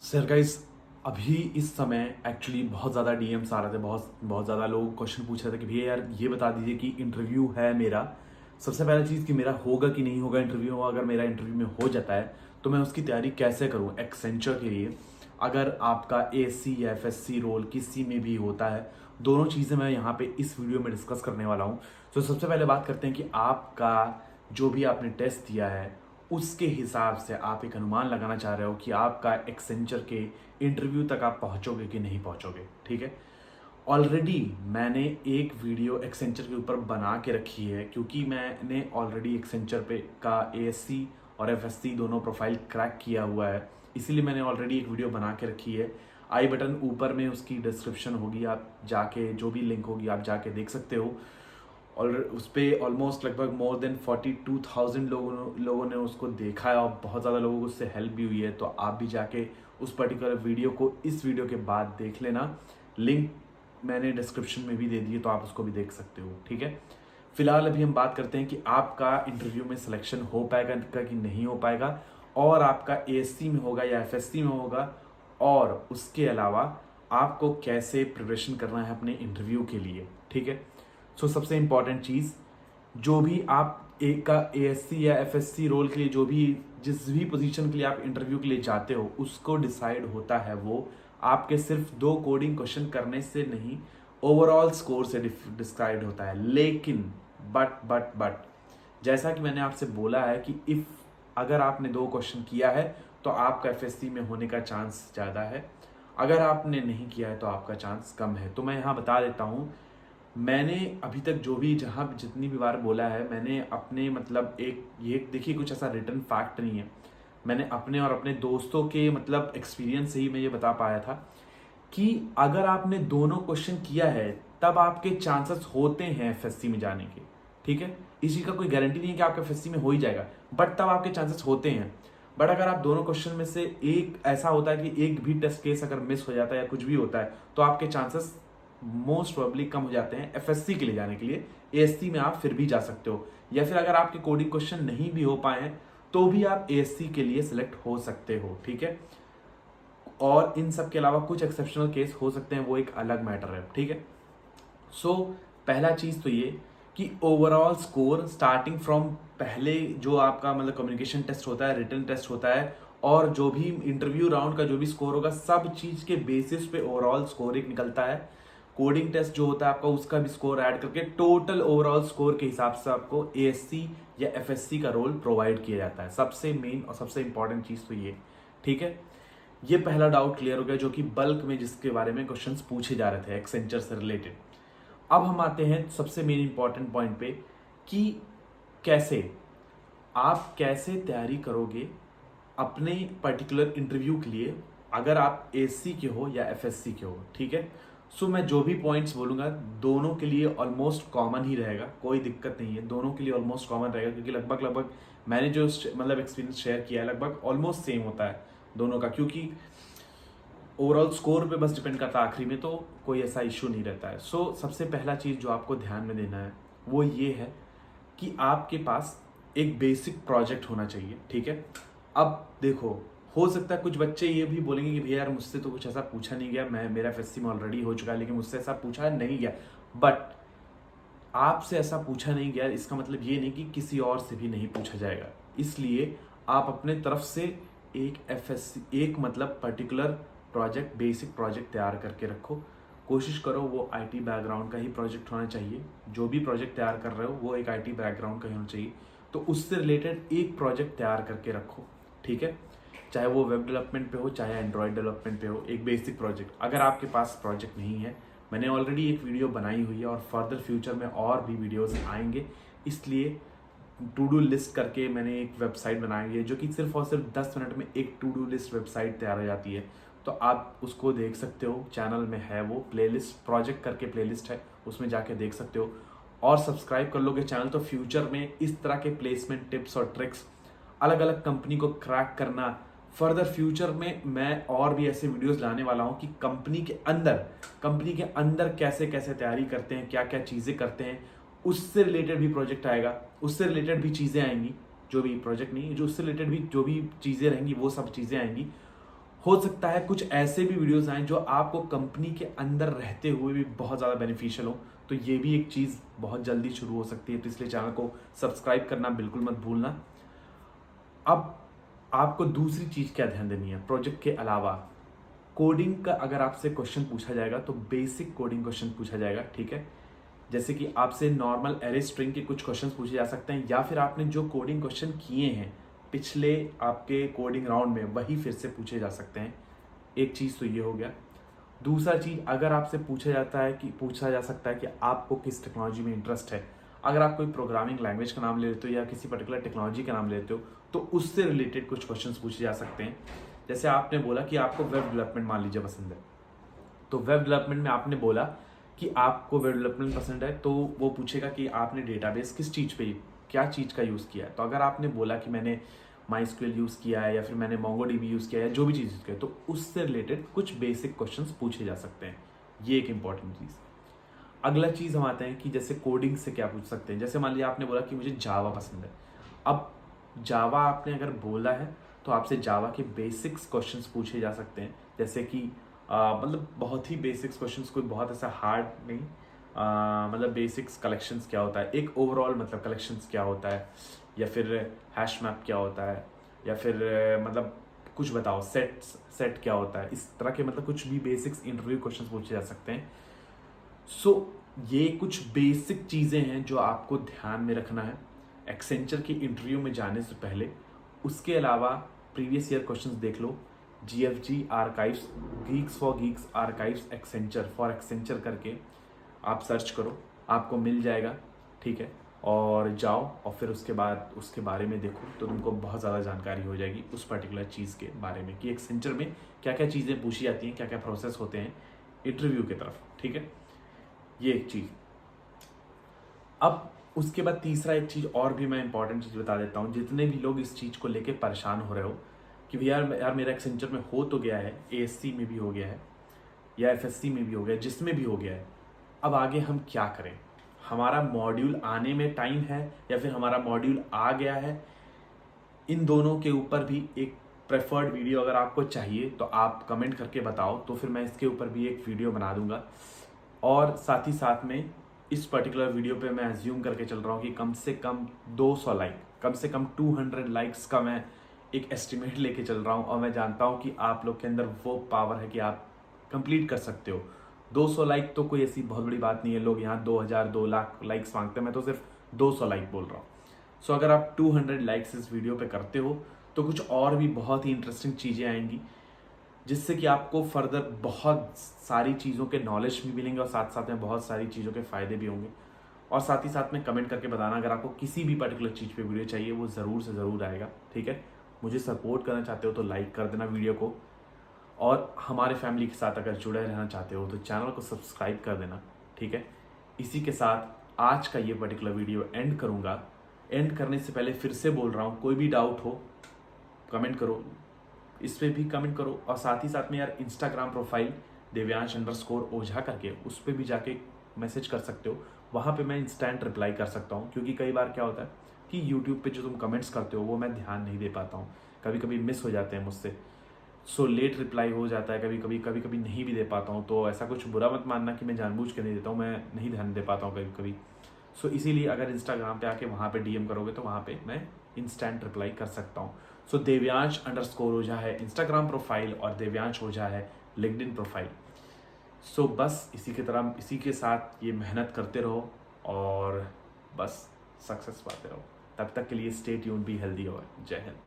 Sir guys, अभी इस समय एक्चुअली बहुत ज़्यादा डीएम्स आ रहे थे। बहुत ज़्यादा लोग क्वेश्चन पूछ रहे थे कि भैया यार ये बता दीजिए कि इंटरव्यू है मेरा। सबसे पहला चीज़ कि मेरा होगा कि नहीं होगा इंटरव्यू। अगर मेरा इंटरव्यू में हो जाता है तो मैं उसकी तैयारी कैसे करूँ एक्सेंचर के लिए। अगर आपका एसी या एफएससी रोल किसी में भी होता है, दोनों चीज़ें मैं यहाँ पे इस वीडियो में डिस्कस करने वाला हूँ। तो सबसे पहले बात करते हैं कि आपका जो भी आपने टेस्ट दिया है उसके हिसाब से आप एक अनुमान लगाना चाह रहे हो कि आपका एक्सेंचर के इंटरव्यू तक आप पहुंचोगे कि नहीं पहुंचोगे। ठीक है, ऑलरेडी मैंने एक वीडियो एक्सेंचर के ऊपर बना के रखी है, क्योंकि मैंने ऑलरेडी एक्सेंचर पे का एएससी और एफएससी दोनों प्रोफाइल क्रैक किया हुआ है। इसीलिए मैंने ऑलरेडी एक वीडियो बना के रखी है। आई बटन ऊपर में उसकी डिस्क्रिप्शन होगी, आप जाके जो भी लिंक होगी आप जाके देख सकते हो। और उस पर ऑलमोस्ट लगभग मोर देन 42,000 लोगों ने उसको देखा है और बहुत ज़्यादा लोगों को उससे हेल्प भी हुई है। तो आप भी जाके उस पर्टिकुलर वीडियो को इस वीडियो के बाद देख लेना। लिंक मैंने डिस्क्रिप्शन में भी दे दी है, तो आप उसको भी देख सकते हो। ठीक है, फिलहाल अभी हम बात करते हैं कि आपका इंटरव्यू में सिलेक्शन हो पाएगा कि नहीं हो पाएगा, और आपका एएससी में होगा या एफएससी में होगा, और उसके अलावा आपको कैसे प्रिपरेशन करना है अपने इंटरव्यू के लिए। ठीक है, सो सबसे इंपॉर्टेंट चीज़, जो भी आप एक का एएससी या एफएससी रोल के लिए, जो भी जिस भी पोजीशन के लिए आप इंटरव्यू के लिए जाते हो, उसको डिसाइड होता है वो आपके सिर्फ 2 कोडिंग क्वेश्चन करने से नहीं, ओवरऑल स्कोर से डिसाइड होता है। लेकिन बट जैसा कि मैंने आपसे बोला है कि इफ अगर आपने 2 क्वेश्चन किया है तो आपका एफएससी में होने का चांस ज़्यादा है, अगर आपने नहीं किया है तो आपका चांस कम है। तो मैं यहाँ बता देता हूँ, मैंने अभी तक जो भी जहाँ जितनी भी बार बोला है, मैंने अपने मतलब एक ये देखिए, कुछ ऐसा रिटर्न फैक्ट नहीं है, मैंने अपने और अपने दोस्तों के मतलब एक्सपीरियंस से ही मैं ये बता पाया था कि अगर आपने दोनों क्वेश्चन किया है तब आपके चांसेस होते हैं एफएससी में जाने के। ठीक है, इसी का कोई गारंटी नहीं है कि आपका एफएससी में हो ही जाएगा, बट तब आपके चांसेस होते हैं। बट अगर आप दोनों क्वेश्चन में से एक ऐसा होता है कि एक भी टेस्ट केस अगर मिस हो जाता है या कुछ भी होता है, तो आपके चांसेस मोस्ट प्रोबेबली कम हो जाते हैं एफएससी के लिए जाने के लिए। एएससी में आप फिर भी जा सकते हो, या फिर अगर आपके कोडिंग क्वेश्चन नहीं भी हो पाए तो भी आप एएससी के लिए सिलेक्ट हो सकते हो। ठीक है, और इन सब के अलावा कुछ एक्सेप्शनल केस हो सकते हैं, वो एक अलग मैटर है। ठीक है, सो पहला चीज तो ये कि ओवरऑल स्कोर स्टार्टिंग फ्रॉम पहले जो आपका मतलब कम्युनिकेशन टेस्ट होता है, रिटन टेस्ट होता है, और जो भी इंटरव्यू राउंड का जो भी स्कोर होगा, सब चीज के बेसिस पे ओवरऑल स्कोर एक निकलता है। कोडिंग टेस्ट जो होता है आपका, उसका भी स्कोर ऐड करके टोटल ओवरऑल स्कोर के हिसाब से आपको एएससी या एफएससी का रोल प्रोवाइड किया जाता है। सबसे मेन और सबसे इंपॉर्टेंट चीज तो ये। ठीक है, ये पहला डाउट क्लियर हो गया, जो कि बल्क में जिसके बारे में क्वेश्चंस पूछे जा रहे थे एक्सेंचर से रिलेटेड। अब हम आते हैं सबसे मेन इंपॉर्टेंट पॉइंट पे कि कैसे तैयारी करोगे अपने पर्टिकुलर इंटरव्यू के लिए, अगर आप एससी के हो या एफएससी के हो। ठीक है, सो मैं जो भी पॉइंट्स बोलूंगा दोनों के लिए ऑलमोस्ट कॉमन ही रहेगा, कोई दिक्कत नहीं है, दोनों के लिए ऑलमोस्ट कॉमन रहेगा, क्योंकि लगभग मैंने जो मतलब एक्सपीरियंस शेयर किया है लगभग ऑलमोस्ट सेम होता है दोनों का, क्योंकि ओवरऑल स्कोर पे बस डिपेंड करता है आखिरी में, तो कोई ऐसा इशू नहीं रहता है। सो सबसे पहला चीज़ जो आपको ध्यान में देना है वो ये है कि आपके पास एक बेसिक प्रोजेक्ट होना चाहिए। ठीक है, अब देखो, हो सकता है कुछ बच्चे ये भी बोलेंगे कि भैया यार मुझसे तो कुछ ऐसा पूछा नहीं गया, मेरा एफएससी में ऑलरेडी हो चुका है, लेकिन मुझसे ऐसा पूछा नहीं गया। बट आपसे ऐसा पूछा नहीं गया इसका मतलब ये नहीं कि किसी और से भी नहीं पूछा जाएगा। इसलिए आप अपने तरफ से एक एफएससी एक मतलब पर्टिकुलर प्रोजेक्ट, बेसिक प्रोजेक्ट तैयार करके रखो। कोशिश करो वो आईटी बैकग्राउंड का ही प्रोजेक्ट होना चाहिए। जो भी प्रोजेक्ट तैयार कर रहे हो वो एक आईटी बैकग्राउंड का ही होना चाहिए, तो उससे रिलेटेड एक प्रोजेक्ट तैयार करके रखो। ठीक है, चाहे वो वेब डेवलपमेंट पे हो चाहे एंड्रॉयड डेवलपमेंट पे हो, एक बेसिक प्रोजेक्ट। अगर आपके पास प्रोजेक्ट नहीं है, मैंने ऑलरेडी एक वीडियो बनाई हुई है और फर्दर फ्यूचर में और भी वीडियोस आएंगे, इसलिए टू डू लिस्ट करके मैंने एक वेबसाइट बनाई है, जो कि सिर्फ और सिर्फ 10 मिनट में एक टू डू लिस्ट वेबसाइट तैयार हो जाती है। तो आप उसको देख सकते हो, चैनल में है वो प्लेलिस्ट, प्रोजेक्ट करके प्लेलिस्ट है, उसमें जाके देख सकते हो। और सब्सक्राइब कर लोगे चैनल तो फ्यूचर में इस तरह के प्लेसमेंट टिप्स और ट्रिक्स, अलग अलग कंपनी को क्रैक करना, फर्दर फ्यूचर में मैं और भी ऐसे वीडियोस लाने वाला हूं कि कंपनी के अंदर कैसे कैसे तैयारी करते हैं, क्या क्या चीज़ें करते हैं, उससे रिलेटेड भी प्रोजेक्ट आएगा, उससे रिलेटेड भी चीज़ें आएंगी, जो भी प्रोजेक्ट नहीं, जो उससे रिलेटेड भी जो भी चीज़ें रहेंगी वो सब चीज़ें आएंगी। हो सकता है कुछ ऐसे भी वीडियोस आएँ जो आपको कंपनी के अंदर रहते हुए भी बहुत ज़्यादा बेनिफिशियल हो, तो ये भी एक चीज़ बहुत जल्दी शुरू हो सकती है। तो इसलिए चैनल को सब्सक्राइब करना बिल्कुल मत भूलना। अब आपको दूसरी चीज़ क्या ध्यान देनी है, प्रोजेक्ट के अलावा कोडिंग का अगर आपसे क्वेश्चन पूछा जाएगा तो बेसिक कोडिंग क्वेश्चन पूछा जाएगा, ठीक है। जैसे कि आपसे नॉर्मल एरे स्ट्रिंग के कुछ क्वेश्चंस पूछे जा सकते हैं, या फिर आपने जो कोडिंग क्वेश्चन किए हैं पिछले आपके कोडिंग राउंड में वही फिर से पूछे जा सकते हैं। एक चीज़ तो ये हो गया। दूसरा चीज़, अगर आपसे पूछा जा सकता है कि आपको किस टेक्नोलॉजी में इंटरेस्ट है। अगर आप कोई प्रोग्रामिंग लैंग्वेज का नाम ले लेते हो या किसी पर्टिकुलर टेक्नोलॉजी का नाम लेते हो तो उससे रिलेटेड कुछ क्वेश्चंस पूछे जा सकते हैं। जैसे आपने बोला कि आपको वेब डेवलपमेंट मान लीजिए पसंद है, तो वेब डेवलपमेंट में आपने बोला कि आपको वेब डेवलपमेंट पसंद है, तो वो पूछेगा कि आपने डेटाबेस किस चीज़ पे, क्या चीज़ का यूज़ किया है। तो अगर आपने बोला कि मैंने माइस्क्यूएल यूज़ किया है या फिर मैंने मोंगोडीबी यूज़ किया है, जो भी चीज़ यूज़ किया है, तो उससे रिलेटेड कुछ बेसिक क्वेश्चंस पूछे जा सकते हैं। ये एक इंपॉर्टेंट चीज़। अगला चीज़ हम आते हैं कि जैसे कोडिंग से क्या पूछ सकते हैं। जैसे मान लिया आपने बोला कि मुझे जावा पसंद है। अब जावा आपने अगर बोला है तो आपसे जावा के बेसिक्स क्वेश्चंस पूछे जा सकते हैं। जैसे कि मतलब बहुत ही बेसिक्स क्वेश्चंस, कोई बहुत ऐसा हार्ड नहीं। मतलब बेसिक्स, कलेक्शंस क्या होता है, एक ओवरऑल मतलब कलेक्शंस क्या होता है, या फिर हैश मैप क्या होता है, या फिर मतलब कुछ बताओ, सेट क्या होता है, इस तरह के मतलब कुछ भी बेसिक्स इंटरव्यू क्वेश्चंस पूछे जा सकते हैं। सो ये कुछ बेसिक चीज़ें हैं जो आपको ध्यान में रखना है एक्सेंचर की इंटरव्यू में जाने से पहले। उसके अलावा प्रीवियस ईयर क्वेश्चंस देख लो, GFG archives, geeks for geeks archives Accenture for Accenture करके आप सर्च करो, आपको मिल जाएगा, ठीक है। और जाओ और फिर उसके बाद उसके बारे में देखो तो तुमको बहुत ज़्यादा जानकारी हो जाएगी उस पर्टिकुलर चीज़ के बारे में कि एक्सेंचर में क्या क्या चीज़ें पूछी जाती हैं, क्या क्या प्रोसेस होते हैं इंटरव्यू की तरफ, ठीक है। ये एक चीज़। अब उसके बाद तीसरा एक चीज़ और भी मैं इंपॉर्टेंट चीज़ बता देता हूँ, जितने भी लोग इस चीज़ को लेके परेशान हो रहे हो कि भैया यार मेरा एक्सेंचर में हो तो गया है, एएससी में भी हो गया है या एफएससी में भी हो गया है, जिसमें भी हो गया है, अब आगे हम क्या करें। हमारा मॉड्यूल आने में टाइम है या फिर हमारा मॉड्यूल आ गया है, इन दोनों के ऊपर भी एक प्रेफर्ड वीडियो अगर आपको चाहिए तो आप कमेंट करके बताओ, तो फिर मैं इसके ऊपर भी एक वीडियो बना दूंगा। और साथ ही साथ में इस पर्टिकुलर वीडियो पे मैं एज्यूम करके चल रहा हूँ कि कम से कम 200 लाइक, कम से कम 200 लाइक्स का मैं एक एस्टिमेट लेके चल रहा हूँ। और मैं जानता हूँ कि आप लोग के अंदर वो पावर है कि आप कंप्लीट कर सकते हो। 200 लाइक तो कोई ऐसी बहुत बड़ी बात नहीं है, लोग यहाँ 2000 2 लाख लाइक्स मांगते हैं, मैं तो सिर्फ 200 लाइक बोल रहा हूँ। सो अगर आप 200 लाइक्स इस वीडियो पे करते हो तो कुछ और भी बहुत ही इंटरेस्टिंग चीज़ें आएंगी, जिससे कि आपको फर्दर बहुत सारी चीज़ों के नॉलेज भी मिलेंगे और साथ साथ में बहुत सारी चीज़ों के फ़ायदे भी होंगे। और साथ ही साथ में कमेंट करके बताना अगर आपको किसी भी पर्टिकुलर चीज़ पे वीडियो चाहिए, वो ज़रूर से ज़रूर आएगा, ठीक है। मुझे सपोर्ट करना चाहते हो तो लाइक कर देना वीडियो को, और हमारे फैमिली के साथ अगर जुड़े रहना चाहते हो तो चैनल को सब्सक्राइब कर देना, ठीक है। इसी के साथ आज का ये पर्टिकुलर वीडियो एंड करूँगा। एंड करने से पहले फिर से बोल रहा हूँ, कोई भी डाउट हो कमेंट करो, इस पे भी कमेंट करो। और साथ ही साथ में यार इंस्टाग्राम प्रोफाइल देव्यांश_ओझा करके उस पर भी जाके मैसेज कर सकते हो, वहाँ पे मैं इंस्टेंट रिप्लाई कर सकता हूँ। क्योंकि कई बार क्या होता है कि यूट्यूब पे जो तुम कमेंट्स करते हो वो मैं ध्यान नहीं दे पाता हूँ, कभी कभी मिस हो जाते हैं मुझसे। सो लेट रिप्लाई हो जाता है, कभी कभी नहीं भी दे पाता हूँ। तो ऐसा कुछ बुरा मत मानना कि मैं जानबूझ के नहीं देता हूँ, मैं नहीं ध्यान दे पाता हूँ कभी कभी। सो इसीलिए अगर इंस्टाग्राम पे आके वहाँ पे डीएम करोगे तो वहाँ पे मैं इंस्टेंट रिप्लाई कर सकता हूँ। सो देव्यांश_ओझा है इंस्टाग्राम प्रोफाइल और देव्यांश ओझा है लिंक्डइन प्रोफाइल। सो बस इसी के साथ ये मेहनत करते रहो और बस सक्सेस पाते रहो। तब तक के लिए स्टे ट्यून्ड, बी हेल्दी और जय हिंद।